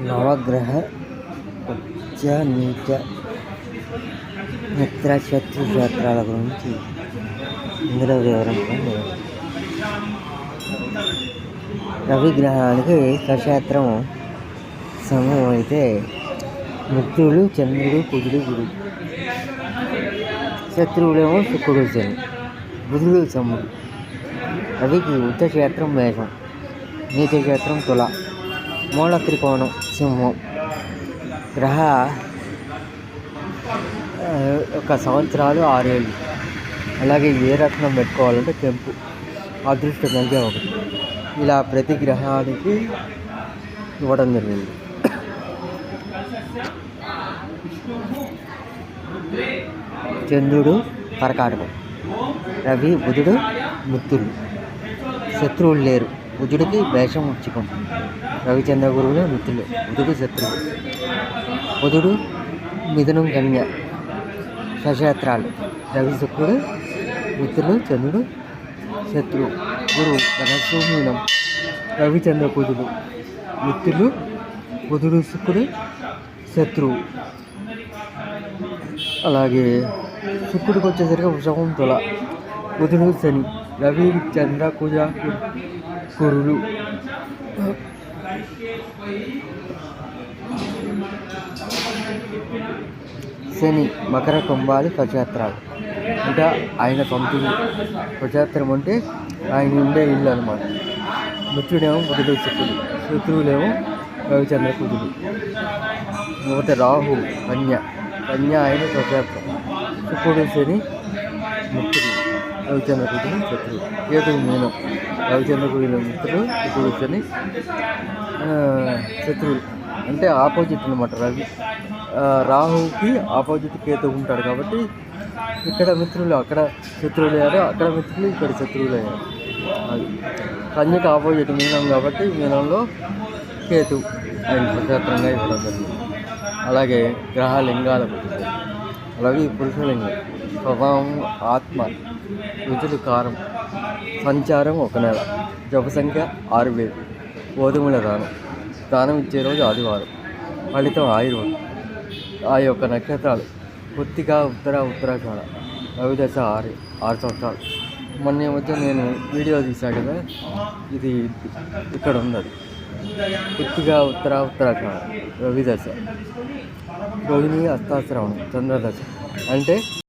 నవగ్రహ ఉచ్చ నీచ మిత్ర శత్రు క్షేత్రాల గురించి ఇందులో వివరంగా లేదు. రవిగ్రహానికి స్వక్షేత్రం సమయం అయితే మిత్రులు చంద్రుడు కుజుడు గురుడు, శత్రువులేమో శుక్రుడు శని, బుధుడు సముడు. రవికి ఉచ్చ క్షేత్రం మేషం, నీచ క్షేత్రం తుల, మూల త్రికోణం సింహం. గ్రహ ఒక సంవత్సరాలు 6 ఏళ్ళు. అలాగే ఏ రత్నం పెట్టుకోవాలంటే కెంపు, అదృష్ట సంఖ్య 1. ఇలా ప్రతి గ్రహానికి ఇవ్వడం జరిగింది. చంద్రుడు కర్కాటకం, రవి బుధుడు మిత్రులు, శత్రువులు లేరు. బుధుడికి మేషం వృశ్చికం, రవిచంద్ర గురువులు మిత్రులు, బుధుడు శత్రువు. బుధుడు మిథునం కన్య స్వక్షేత్రాలు, రవి శుక్రుడు మిత్రులు, చంద్రుడు శత్రువు. గురువు ధనస్సు మీనం, రవిచంద్ర కుజుడు మిత్రులు, బుధుడు శుక్రుడు శత్రువు. అలాగే శుక్రుడికి వచ్చేసరికి వృషభం తుల, బుధుడు శని, రవి చంద్ర కుజ గురులు. శని మకర కుంభాలు స్వక్షేత్రాలు, అంటే ఆయన పంపిణీ. స్వక్షేత్రం అంటే ఆయన ఉండే ఇల్లు అనమాట. మిత్రుడేమో బుధుడు శుక్రుడు, శత్రువులేమో రవిచంద్ర కుజుడు. మొదట రాహు కన్య, కన్య ఆయన స్వక్షేత్రం, శుక్రుడు శని మిత్రుడు, రవిచంద్ర కుజుడు శత్రువు. కేతువు మీనం, రవిచంద్ర కుజుడు మిత్రులు, శుక్రుడు శని శత్రువులు. అంటే ఆపోజిట్ అనమాట. రవి రాహుకి ఆపోజిట్ కేతు ఉంటాడు కాబట్టి ఇక్కడ మిత్రులు అక్కడ శత్రువులు అయ్యారు, అక్కడ మిత్రులు ఇక్కడ శత్రువులు అయ్యారు. అది కన్యకు ఆపోజిట్ మీనం కాబట్టి మీనంలో కేతు ఆయన స్వక్షేత్రంగా ఇవ్వడం జరిగింది. అలాగే గ్రహ లింగాల గురించి, అలాగే పురుషలింగం స్వభావం ఆత్మ, రుచులు కారం, సంచారం 1 నెల, జప సంఖ్య 6000, గోధుమల దానం, దానం ఇచ్చే రోజు ఆదివారం, ఫలితం ఆయుర్వేదం. ఆ యొక్క నక్షత్రాలు కొద్దిగా ఉత్తరాషాఢ, రవిదశ 6 సంవత్సరాలు. మొన్న మధ్య నేను వీడియో తీశాను కదా, ఇది ఇక్కడ ఉన్నది. కొద్దిగా ఉత్తరాషాఢ, రవిదశ, రోహిణి, హస్తాశ్రవణం, చంద్రదశ. అంటే